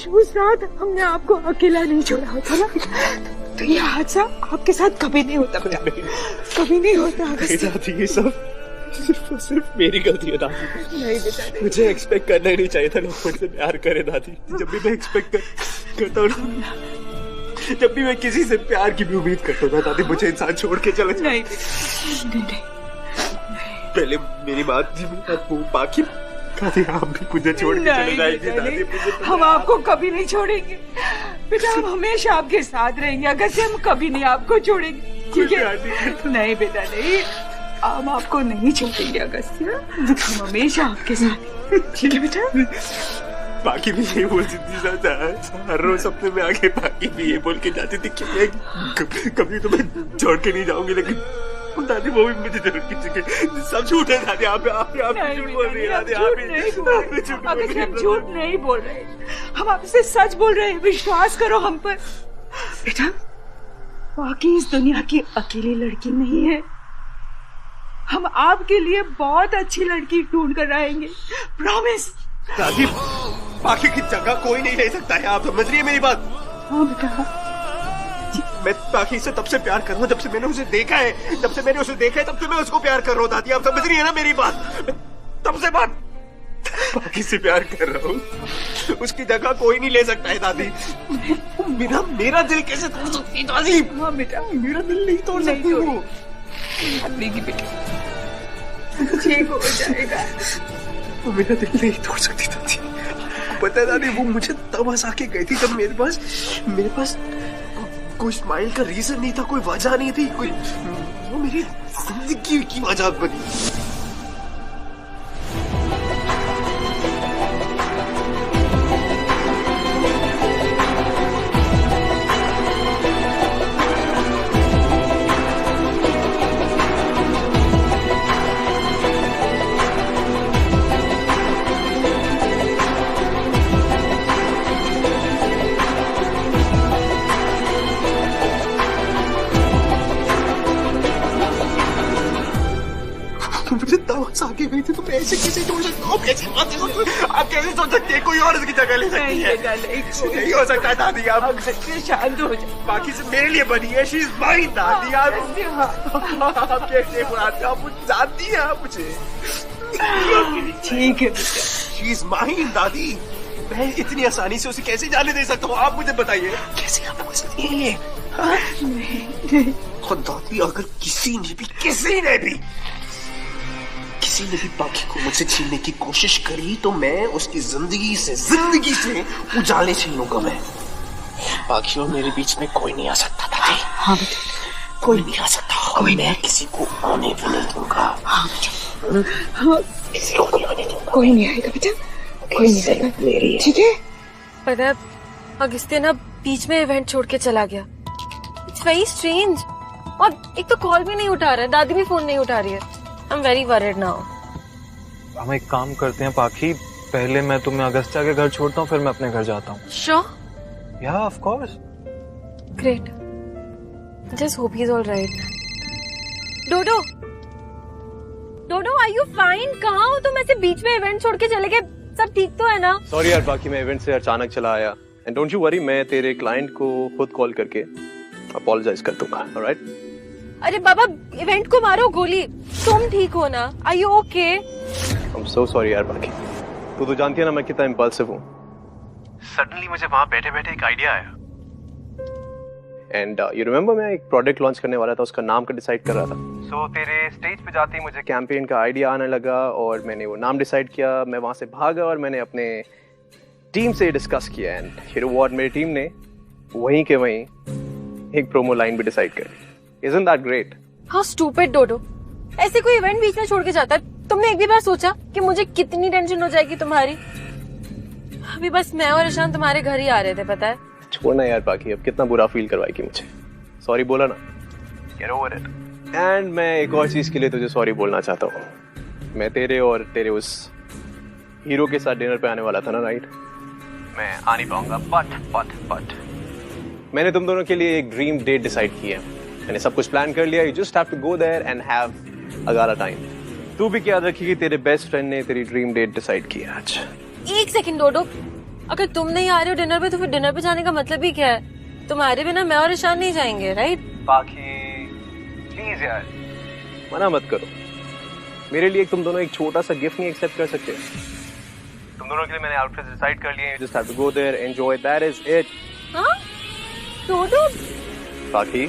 उस रात हमने आपको अकेला नहीं छोड़ा होता ना, तो ये हादसा आपके साथ कभी नहीं होता बेटा, कभी नहीं होता। दादी ये सब सिर्फ मेरी गलती है दादी। नहीं बेटा, मुझे एक्सपेक्ट करना ही नहीं चाहिए था लोग मुझसे प्यार करे दादी। जब भी मैं एक्सपेक्ट करता हूँ ना, जब भी मैं किसी से प्यार की भी उम्मीद करता हूँ ना दादी, मुझे इंसान छोड़ के चले जाए। नहीं, पहले मेरी बात थी, बाकी दादी आप भी मुझे छोड़ के चले जाएंगे दादी। हम आपको कभी नहीं छोड़ेंगे बेटा, हम हमेशा आपके साथ रहेंगे। अगर से हम कभी नहीं आपको छोड़ेंगे, ठीक है? नहीं बेटा नहीं, हम आपको नहीं छोड़ेंगे अगस्त्य, हम हमेशा आपके साथ, ठीक है बेटा? बाकी भी यही बोलती थी हर रोज सपने में आके, बाकी भी ये बोल के जाती थी कि मैं कभी तो मैं छोड़ के नहीं जाऊंगी, लेकिन दादी वो भी मुझे जरूर की सब झूठ है दादी। आप झूठ बोल रही है दादी, हम झूठ नहीं बोल रहे, हम आपसे सच बोल रहे हैं, विश्वास करो हम पर बेटा। बाकी इस दुनिया की अकेली लड़की नहीं है, हम आपके लिए बहुत अच्छी लड़की ढूंढ कर आएंगे, प्रॉमिस। दादी बाकी की जगह कोई नहीं ले सकता है, आप समझ रही है मेरी बात? हाँ बेटा, मैं बाकी से तब से प्यार कर रहा हूँ जब से मैंने उसे देखा है, तब से मैं उसको प्यार कर रहा हूँ दादी, आप समझ रही है ना मेरी बात? तब से बाकी से प्यार कर रहा हूँ, उसकी जगह कोई नहीं ले सकता है दादी। मेरा दिल कैसे तोड़ सकती है दादी? हाँ बेटा, मेरा दिल नहीं तोड़ सकती वो। ठीक हो जाएगा, वो मेरा दिल नहीं तोड़ सकती दादी। पता है दादी, वो मुझे तब हंसा के गई थी जब मेरे पास कोई स्माइल का रीजन नहीं था, कोई वजह नहीं थी, वो मेरी जिंदगी की वजह बनी। आगे गई थी तो मैं ऐसे कैसे छोड़ सकता हूँ? आप कैसे सोच सकते हैं कोई और इसकी जगह ले सकती है? नहीं हो सकता दादी, आप शांत हो जाए। बाकी से मेरे लिए बनी है, शी इज माइन दादी। आप कैसे बुलाते हो? आप मुझे जानती हैं आप मुझे? ठीक है, शी इज माइन दादी, मैं इतनी आसानी से उसे कैसे जाने दे सकता हूँ? आप मुझे बताइए कैसे आप बोल सकती हैं ये? दादी अगर किसी ने भी बाकी को मुझसे छीनने की कोशिश करी तो मैं उसकी जिंदगी से उजाले छीनूंगा मैं। बाकी और मेरे बीच में कोई नहीं आ सकता दादी। हाँ बेटा, कोई नहीं आ सकता, कोई मैं किसी को आने भी नहीं दूंगा। हाँ किसी को नहीं आने दूंगा। कोई नहीं आएगा बेटा, कोई नहीं आएगा, मेरी ठीक है? पता है अगस्त्य ना बीच में इवेंट छोड़ के चला गया, इट्स वेरी स्ट्रेंज, और एक तो कॉल भी नहीं उठा रहा है, दादी भी फोन नहीं उठा रही है। I'm very worried now. हम एक काम करते हैं पाखी, पहले मैं तुम्हें अगस्त्या के घर छोड़ता हूँ, फिर मैं अपने घर जाता हूँ। Sure? Yeah, of course. Great. Just hope he's all right. Dodo, are you fine? कहाँ हो तुम? ऐसे बीच में इवेंट छोड़ के चले गए, सब ठीक तो है ना? Sorry यार, बाकी मैं इवेंट से अचानक चला आया। And don't you worry, मैं तेरे क्लाइंट को खुद कॉल करके apologize कर दूंगा, alright? अरे बाबा, इवेंट को मारो गोली, तुम ठीक हो ना? Are you okay? I'm so sorry यार बाकी, तू तो जानती है ना मैं कितना इम्पल्सिव हूँ। सडनली मुझे वहाँ बैठे बैठे एक आइडिया आया, एंड यू रिमेम्बर मैं एक प्रोडक्ट लॉन्च करने वाला था, उसका नाम का डिसाइड कर रहा था। सो तेरे स्टेज पे जाते ही मुझे कैंपेन का आइडिया आने लगा और मैंने वो नाम डिसाइड किया। मैं वहाँ से भागा और मैंने अपने टीम से डिस्कस किया, एंड हीरो वॉर्ड मेरी टीम ने वहीं के वहीं एक प्रोमो लाइन भी डिसाइड कर ली। Isn't that great? How stupid डोडो, ऐसे कोई इवेंट बीच में छोड़ के जाता है? तुमने एक भी बार सोचा कि मुझे कितनी टेंशन हो जाएगी तुम्हारी? अभी बस मैं और ईशान तुम्हारे घर ही आ रहे थे, पता है? छोड़ना यार बाकी, अब कितना बुरा फील करवाएगी मुझे। सॉरी बोला ना, get over it. एंड मैं एक और चीज के लिए तुझे सॉरी बोलना चाहता हूँ। मैं तेरे और तेरे उस हीरो के साथ डिनर पे आने वाला था ना, राइट? मैं आ नहीं पाऊंगा, बट मैंने तुम दोनों के लिए एक ड्रीम डेट डिसाइड की है। मैंने सब कुछ प्लान कर लिया, you just have to go there and have a gala time. तू भी याद रखी कि तेरे बेस्ट फ्रेंड ने तेरी ड्रीम डेट डिसाइड की है आज। एक सेकंड डोडो, अगर तुम नहीं आ रहे हो डिनर पे तो फिर डिनर पे जाने का मतलब ही क्या है? तुम्हारे बिना मैं और ईशान नहीं जाएंगे, राइट? पाखी प्लीज यार। मना मत करो। मेरे लिए तुम दोनों एक छोटा सा गिफ्ट नहीं एक्सेप्ट कर सकते? तुम दोनों के लिए मैंने आउटफिट डिसाइड कर लिए हैं। Just have to go there, enjoy, that is it. हाँ डोडो। बाकी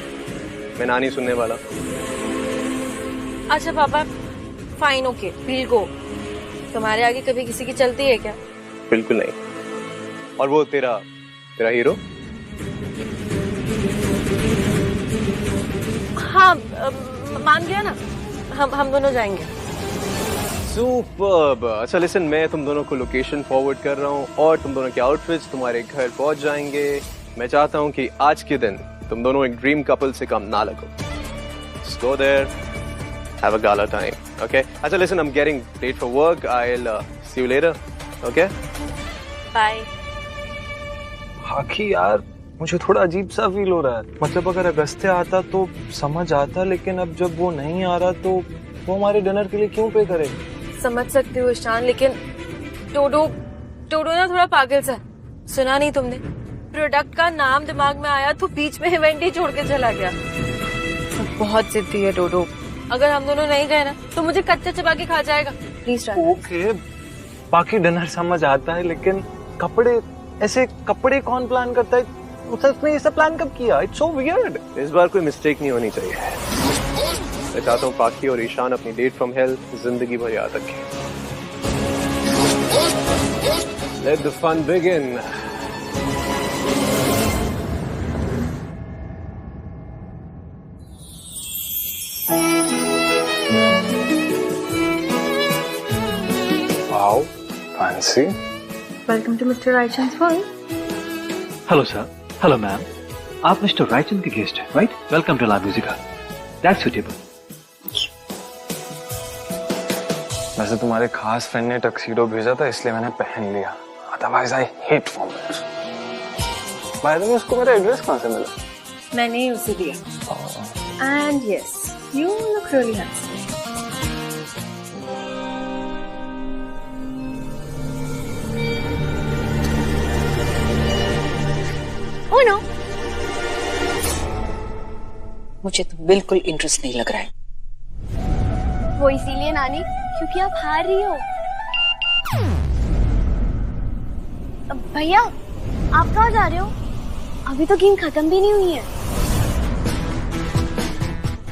मैं ना नहीं सुनने वाला। अच्छा पापा फाइन, ओके, विल गो। तुम्हारे आगे कभी किसी की चलती है क्या? बिल्कुल नहीं। और वो तेरा हीरो? हाँ मान गया ना, हम दोनों जाएंगे। सुपर्ब। अच्छा लिसन, मैं तुम दोनों को लोकेशन फॉरवर्ड कर रहा हूँ और तुम दोनों के आउटफिट्स तुम्हारे घर पहुंच जाएंगे। मैं चाहता हूँ कि आज के दिन तुम दोनों एक ड्रीम कपल से कम ना लगो। Just go there, have a gala time, okay? अच्छा listen, I'm getting late for work. I'll see you later, okay? Bye. Pakhi यार मुझे थोड़ा अजीब सा फील हो रहा है। मतलब अगर अगस्त्य आता तो समझ आता, लेकिन अब जब वो नहीं आ रहा तो वो हमारे डिनर के लिए क्यों पे करे? समझ सकती हूँ ईशान, लेकिन टोडो ना थोड़ा पागल सा। सुना नहीं तुमने? प्रोडक्ट का नाम दिमाग में आया तो बीच में इवेंट ही छोड़ के चला गया। वो बहुत जिद्दी है टोडो। अगर हम दोनों नहीं गए ना तो मुझे कच्चा चबा के खा जाएगा। Please try. ओके बाकी डिनर समझ आता है, लेकिन कपड़े कौन प्लान करता है? उसने ये सब प्लान कब किया? It's so weird. इस बार कोई मिस्टेक नहीं होनी चाहिए। मैं चाहता हूँ पाखी और ईशान अपनी डेट फ्रॉम हेल जिंदगी भर याद रखें। Let the fun begin. Wow, fancy. Welcome to Mr. Raichand's home. Hello, sir. Hello, ma'am. आप मिस्टर रायचंद के गेस्ट हैं, right? Welcome to La Musica. That's suitable. वैसे तुम्हारे खास फ्रेंड ने टक्सीडो भेजा था इसलिए मैंने पहन लिया, otherwise I hate formals. By the way उसको मेरा एड्रेस कहाँ से मिला? मैंने ही उसे दिया। And yes, you look really handsome. Oh no. मुझे तो बिल्कुल इंटरेस्ट नहीं लग रहा है। वो इसीलिए नानी क्योंकि आप हार रही हो। भैया आप कहाँ जा रहे हो? अभी तो गेम खत्म भी नहीं हुई है।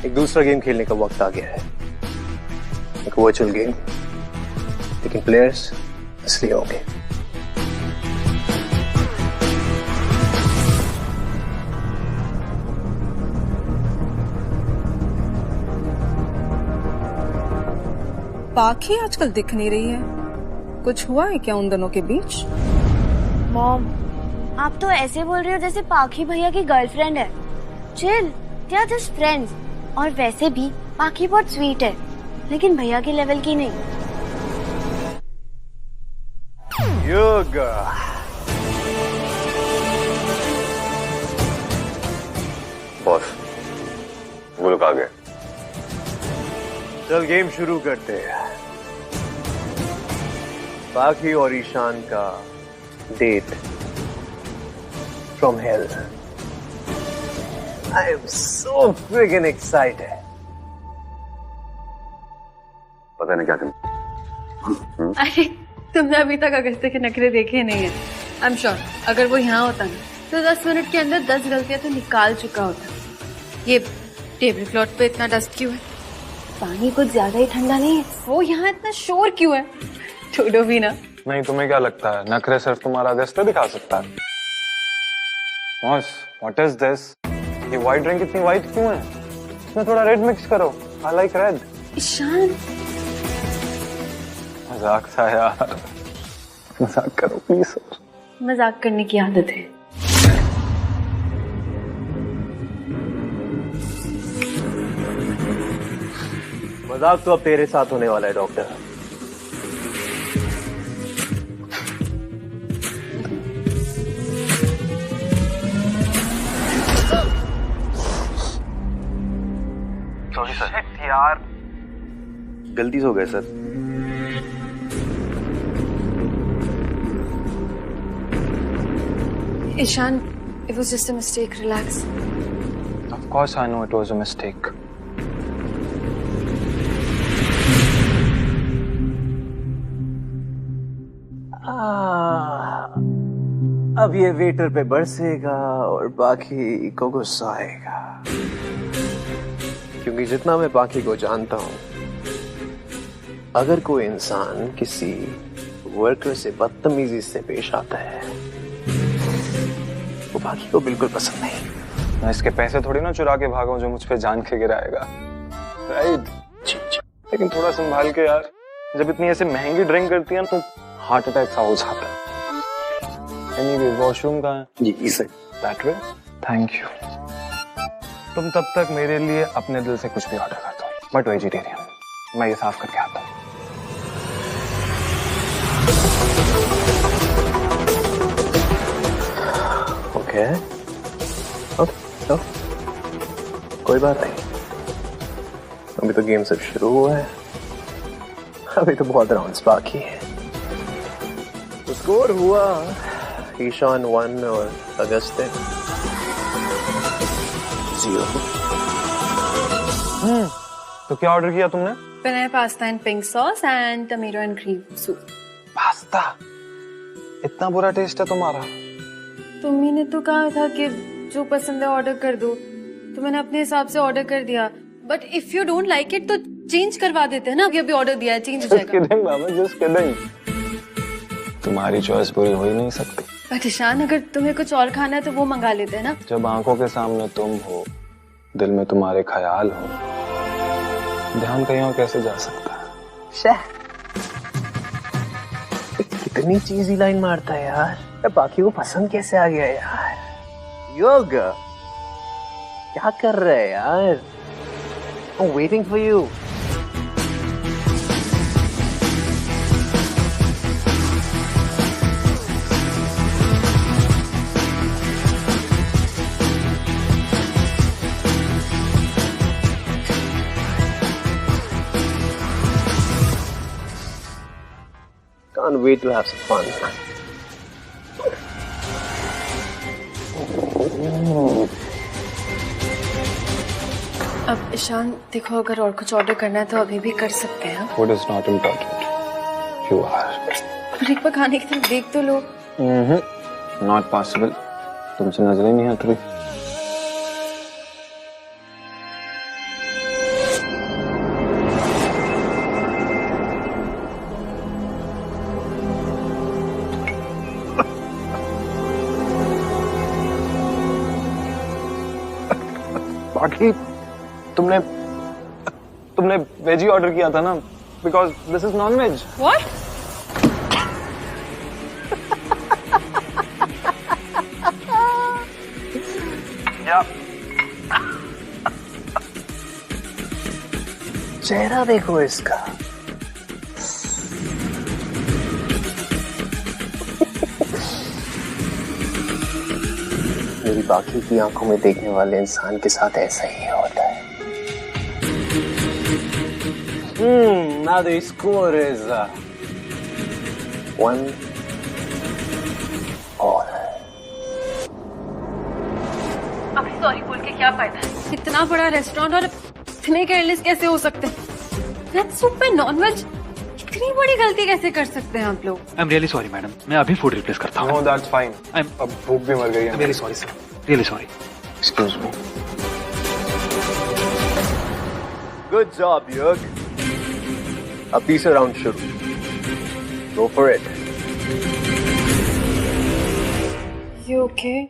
एक दूसरा गेम खेलने का वक्त आ गया है। एक वर्चुअल गेम, लेकिन प्लेयर्स असली होंगे। पाखी आजकल दिख नहीं रही है। कुछ हुआ है क्या उन दोनों के बीच? मॉम आप तो ऐसे बोल रहे हो जैसे पाखी भैया की गर्लफ्रेंड है। Chill, they are just friends. और वैसे भी पाखी बहुत स्वीट है, लेकिन भैया के लेवल की नहीं। योगा। बॉस वो लोग आ गए। चल गेम शुरू करते हैं। पाखी और ईशान का date from hell. I am so friggin excited. पता नहीं क्या तुम। अरे तुमने अभी तक अगस्त्य के नखरे देखे नहीं है। आई एम श्योर अगर वो यहाँ होता ना तो 10 मिनट के अंदर 10 गलतियां तो निकाल चुका होता। ये टेबल क्लॉथ पे इतना डस्ट क्यों है? पानी कुछ ज्यादा ही ठंडा नहीं है? वो यहाँ इतना शोर क्यों है? छोड़ो भी ना। नहीं तुम्हें क्या लगता है नखरे सिर्फ तुम्हारा अगस्त्य दिखा सकता है? Boss what is this? ये व्हाइट ड्रिंक इतनी व्हाइट क्यों है? इसमें थोड़ा रेड मिक्स करो। I like red. ईशान मजाक था यार, मजाक करो प्लीज। मजाक करने की आदत है। मजाक तो अब तेरे साथ होने वाला है डॉक्टर। सॉरी सर यार, गलती हो गए sir. Ishaan, it was just a mistake. Relax. Of course I know it was a mistake. अब ये वेटर पे बरसेगा और बाकी को गुस्सा आएगा, क्योंकि जितना मैं बाकी को जानता हूं, अगर कोई इंसान किसी वर्कर से बदतमीजी से पेश आता है वो बाकी को बिल्कुल पसंद नहीं। मैं इसके पैसे थोड़ी ना चुरा के भागा हूं जो मुझ पे जान के गिराएगा, राइट? लेकिन थोड़ा संभाल के यार, जब इतनी ऐसे महंगी ड्रिंक करती है तो हार्ट अटैक सा हो जाता है। एनीवे, वॉशरूम कहाँ है? जी sir. That way. Thank you. तुम तब तक मेरे लिए अपने दिल से कुछ भी ऑर्डर कर दो, बट वेजिटेरियन। मैं ये साफ करके आता हूँ। ओके, कोई बात नहीं, अभी तो गेम सब शुरू हुआ है, अभी तो बहुत राउंड्स बाकी है। तो स्कोर हुआ ईशान 1 और अगस्त्य 0। तो क्या ऑर्डर किया तुमने? Banana pasta and pink sauce and tomato and cream soup. Pasta? इतना बुरा टेस्ट है तुम्हारा? तुम्ही ने तो कहा था कि जो पसंद है ऑर्डर कर दो, तो मैंने अपने हिसाब से ऑर्डर कर दिया। But if you don't like it तो चेंज करवा देते हैं ना, अभी ऑर्डर दिया है, चेंज हो जाएगा। Just kidding, बाबा, just kidding. तुम्हारी चॉइस पूरी हो ही नहीं सकती। बट ईशान, अगर तुम्हें कुछ और खाना है तो वो मंगा लेते हैं ना। जब आंखों के सामने तुम हो, दिल में तुम्हारे ख्याल हो, ध्यान कहीं और कैसे जा सकता है? कितनी चीजी लाइन मारता है यार, बाकी को पसंद कैसे आ गया यार? योग क्या कर रहा है यार? I'm waiting for you. Can't wait to have some fun. अब ईशान देखो, अगर और कुछ ऑर्डर करना है तो अभी भी कर सकते हैं। Food is not important. You are. पर एक बार खाने की तरफ देख तो लो। Not possible. तुमसे नजरें नहीं हट रही। बाकी तुमने वेज ही ऑर्डर किया था ना, because this is non veg. What? चेहरा देखो इसका। मेरी बाकी की आंखों में देखने वाले इंसान के साथ ऐसा ही होता है। Now the score is 1 all. अब सॉरी बोल के क्या फायदा? इतना बड़ा रेस्टोरेंट और इतने केयरलेस कैसे हो सकते हैं? रेड सूप पे नॉनवेज, इतनी बड़ी गलती कैसे कर सकते हैं आप लोग? I am really sorry madam, मैं अभी फूड रिप्लेस करता हूँ। No that's fine. अब भूख भी मर गई है। Really sorry sir, really sorry. Excuse me. Good job, Yug. अब तीसरा राउंड शुरू। Go for it. You okay?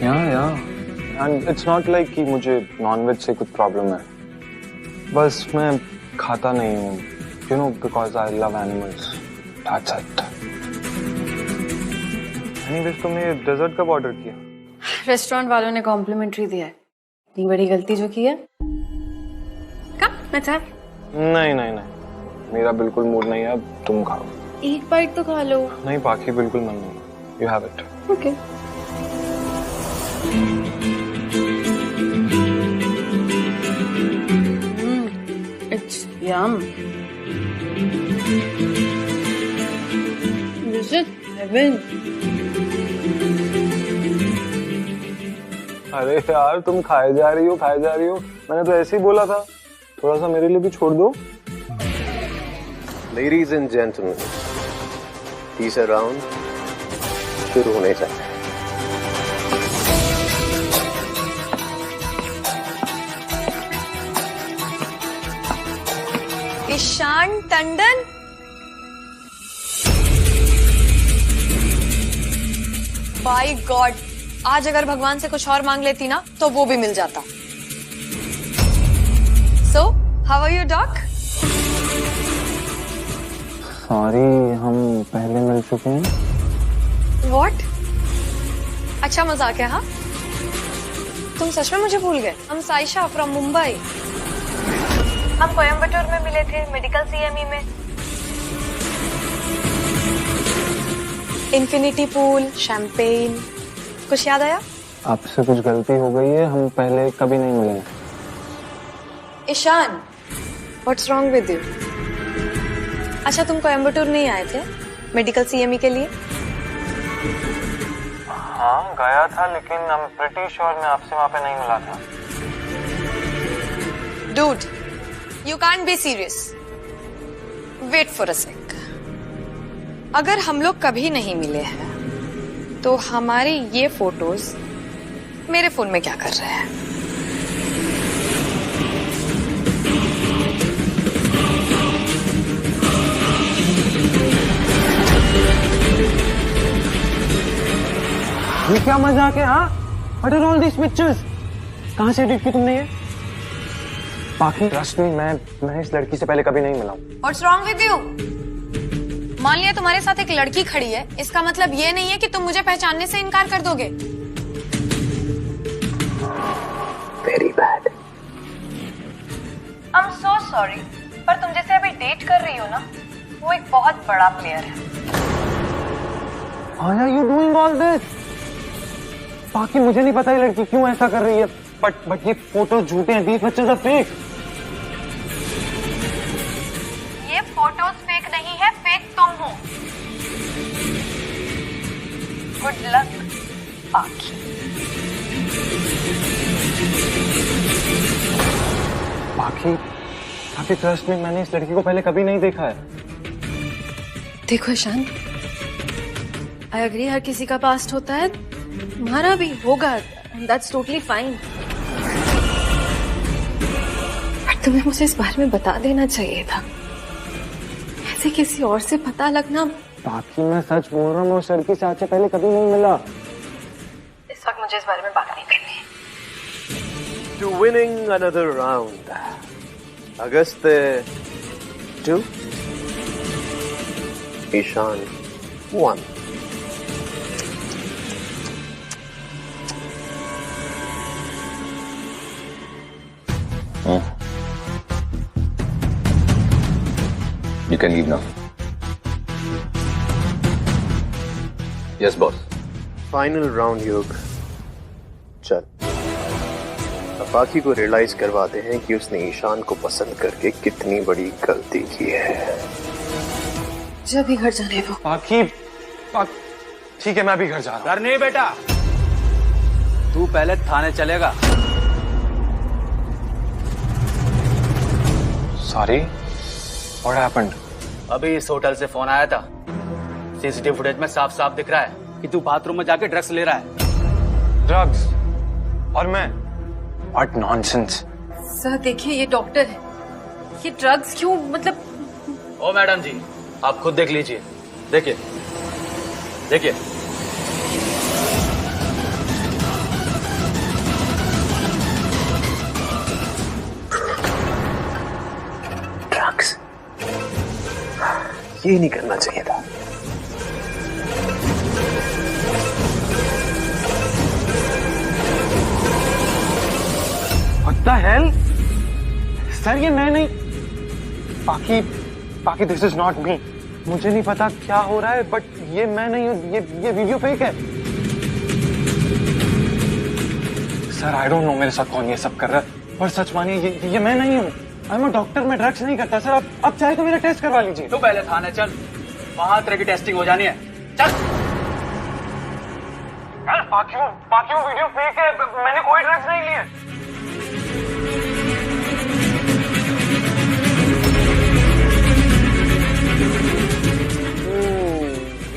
Yeah. And it's not like कि मुझे नॉनवेज से कुछ प्रॉब्लम है, बस मैं खाता नहीं हूँ, you know, because I love animals. That's it. Anyways, तुमने डेजर्ट कब ऑर्डर किया? रेस्टोरेंट वालों ने कॉम्प्लीमेंट्री दिया है। इतनी बड़ी गलती जो की है। कब? अच्छा, नहीं, मेरा बिल्कुल मूड नहीं है, अब तुम खाओ। एक बाइट तो खा लो। नहीं, बाकी बिल्कुल मन नहीं। You have it. Okay. It's yum. This is heaven. अरे यार तुम खाए जा रही हो मैंने तो ऐसे ही बोला था, थोड़ा सा मेरे लिए भी छोड़ दो। लेडीज एंड जेंटलमैन, तीसरा राउंड शुरू होने जा रहा है। ईशान टंडन, बाय गॉड, आज अगर भगवान से कुछ और मांग लेती ना तो वो भी मिल जाता। So how are you dog? Sorry, हम पहले मिल चुके हैं। व्हाट? अच्छा मजाक है हाँ? तुम सच में मुझे भूल गए? हम साइशा फ्रॉम मुंबई। हम कोयम्बटूर में मिले थे, मेडिकल सीएमई में। इन्फिनिटी पूल, शैंपेन, कुछ याद आया? आपसे कुछ गलती हो गई है, हम पहले कभी नहीं मिले। Ishaan, what's wrong with you? अच्छा तुम कोयम्बटूर नहीं आए थे मेडिकल सीएमई के लिए? हाँ गया था, लेकिन आई एम प्रीटी श्योर मैं आपसे वहाँ पे नहीं मिला था। Dude, you can't be serious. Wait for a sec. अगर हम लोग कभी नहीं मिले हैं तो हमारे ये फोटोज मेरे फोन में क्या कर रहे हैं? ये क्या मजाक है? हाँ, what are all this pictures? कहाँ से एडिट की तुमने ये? बाकी ट्रस्ट मी, मैं इस लड़की से पहले कभी नहीं मिला हूँ। What's wrong with you? मान लिया तुम्हारे साथ एक लड़की खड़ी है, इसका मतलब ये नहीं है कि तुम मुझे पहचानने से इनकार कर दोगे। Very bad. I am so sorry, पर तुम जैसे अभी डेट कर रही हो ना, वो एक बहुत बड़ा प्लेयर है। Why are you doing all this? बाकी मुझे नहीं पता ये लड़की क्यों ऐसा कर रही है, बट ये फोटो झूठे हैं, these pictures are fake। ये फोटोज फेक नहीं है, फेक तुम हो। गुड लक बाकी। बाकी ट्रस्ट में मैंने इस लड़की को पहले कभी नहीं देखा है। देखो ईशान, आई एग्री, हर किसी का पास्ट होता है, तुम्हारा भी होगा, दैट्स टोटली फाइन। पर तुम्हें मुझे इस बारे में बता देना चाहिए था, ऐसे किसी और से पता लगना। बाकी मैं सच बोल रहा हूँ, मैं उस लड़की से आज से पहले कभी नहीं मिला। इस वक्त मुझे इस बारे में बात नहीं करनी है। To winning another round. Auguste 2, Ishan 1. You can leave now. Yes, boss. Final round, योग। चल, अब बाकी को रियलाइज करवाते हैं कि उसने ईशान को पसंद करके कितनी बड़ी गलती की है। जब भी घर जाने वो। बाकी ठीक है, मैं अभी घर जा रहा हूँ। घर नहीं बेटा, तू पहले थाने चलेगा। Sorry, what happened? अभी इस होटल से फोन आया था, सीसीटीवी फुटेज में साफ साफ दिख रहा है कि तू बाथरूम में जाके ड्रग्स ले रहा है। ड्रग्स? और मैं? What nonsense. सर देखिए, ये डॉक्टर है, ये ड्रग्स क्यों, मतलब। ओ मैडम जी, आप खुद देख लीजिए, देखिए देखिए। ड्रग्स, ये नहीं करना चाहिए था। What the hell? सर ये मैं नहीं। बाकी दिस इज नॉट मी। मुझे नहीं पता क्या हो रहा है, बट ये मैं नहीं हूँ। ये वीडियो फेक है। सर आई डोंट नो मेरे साथ कौन ये सब कर रहा है, पर सच मानिए ये मैं नहीं हूँ। आई एम अ डॉक्टर, मैं ड्रग्स नहीं करता। सर आप चाहे तो मेरा टेस्ट करवा लीजिए। तू पहले थाने चल, वहां तेरे की टेस्टिंग हो जानी है। चल। बाकियों वीडियो फेक है, मैंने कोई ड्रग्स नहीं लिए।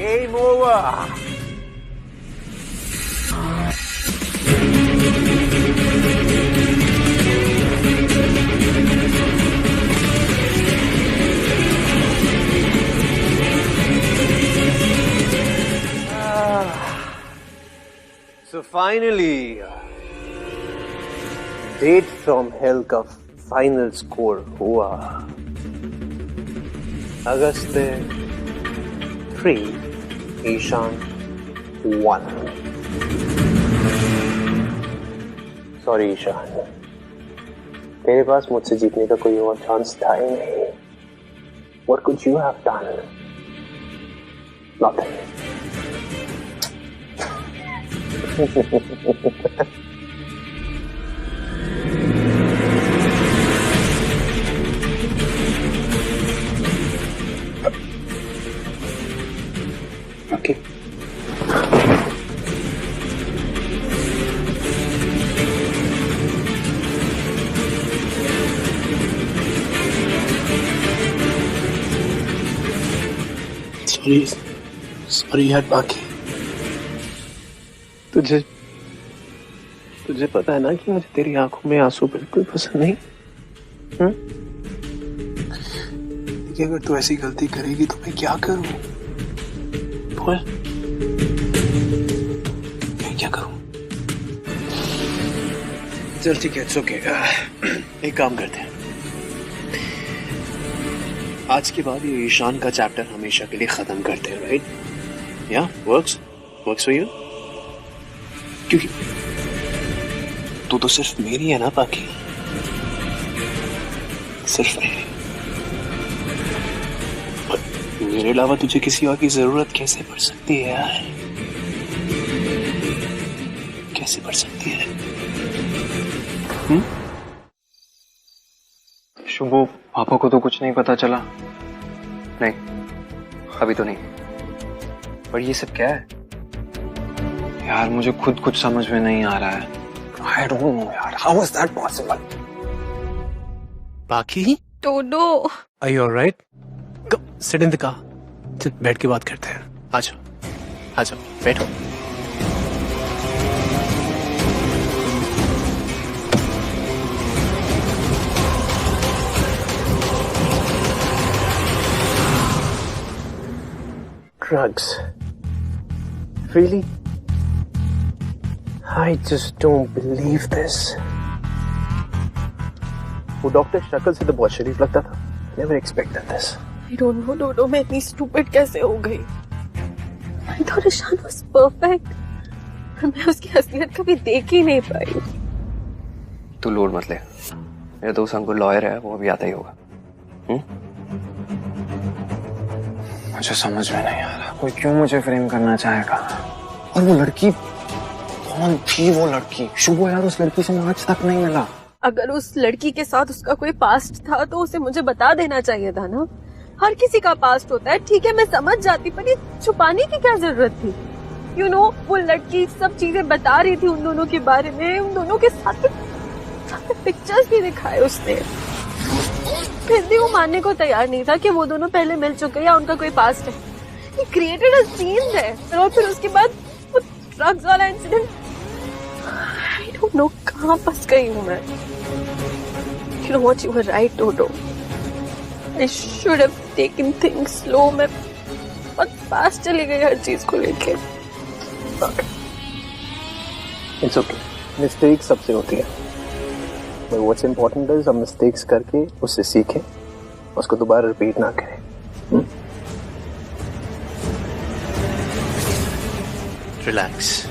Game over. So finally, Date from Hell का फाइनल स्कोर हुआ। अगस्त 3, ईशान 1। सॉरी ईशान, तेरे पास मुझसे जीतने का कोई और चांस था ही नहीं। What could you have done? Nothing. Okay. Sorry यार बाकी। तुझे पता है ना कि मुझे तेरी आंखों में आंसू बिल्कुल पसंद नहीं। कि अगर तू ऐसी गलती करेगी तो मैं क्या करूं? बोल, मैं क्या करूं? चल ठीक है, ओके। एक काम करते हैं, आज के बाद ये ईशान का चैप्टर हमेशा के लिए खत्म करते हैं, राइट? या वर्क्स फॉर यू? क्योंकि तू तो सिर्फ मेरी है ना बाकी, सिर्फ मेरी। मेरे अलावा तुझे किसी और की जरूरत कैसे पड़ सकती है यार? कैसे पड़ सकती है? शुभो, पापा को तो कुछ नहीं पता चला? नहीं, अभी तो नहीं। पर ये सब क्या है यार? मुझे खुद कुछ समझ में नहीं आ रहा है। I don't know यार, how is that possible? बाकी to-do, Are you alright? Come, sit in the car. चल बैठ के बात करते हैं। आजा, बैठो। Drugs. Really? I just don't believe this. वो डॉक्टर शक्ल से तो बहुत शरीफ लगता था। Never expected this. I don't know, डोडो, मैं इतनी stupid कैसे हो गई? I thought Ishan was perfect. मैं उसकी असलियत कभी देख ही नहीं पाई। तू लोड मत ले, मेरे दोस्त अंकुर लॉयर है, वो अभी आता ही होगा। मुझे समझ में नहीं आ रहा, कोई क्यों मुझे फ्रेम करना चाहेगा? और वो लड़की कौन थी? वो लड़की शुभो यार, उस लड़की से मैं आज तक नहीं मिला। अगर उस लड़की के साथ उसका कोई पास्ट था तो उसे मुझे बता देना चाहिए था ना। हर किसी का पास्ट होता है, ठीक है मैं समझ जाती, पर ये छुपाने की क्या जरूरत थी? You know, वो लड़की सब चीजें बता रही थी उन दोनों के बारे में, उन दोनों के साथ पिक्चर्स भी दिखाए उसने, फिर भी वो मानने को तैयार नहीं था कि वो दोनों पहले मिल चुके या उनका कोई पास्ट है। He created a scene there, और फिर उसके बाद वो ड्रग्स वाला इंसिडेंट, I don't know कहाँ फंस गई हूँ मैं। You know what, you were right, Dodo. I should have taken things slow. मैं बहुत फास्ट चली गई हर चीज को लेके। It's okay. Mistakes सबसे होती है। But what's important is हम mistakes करके उससे सीखें, उसको दोबारा रिपीट ना करें। Relax.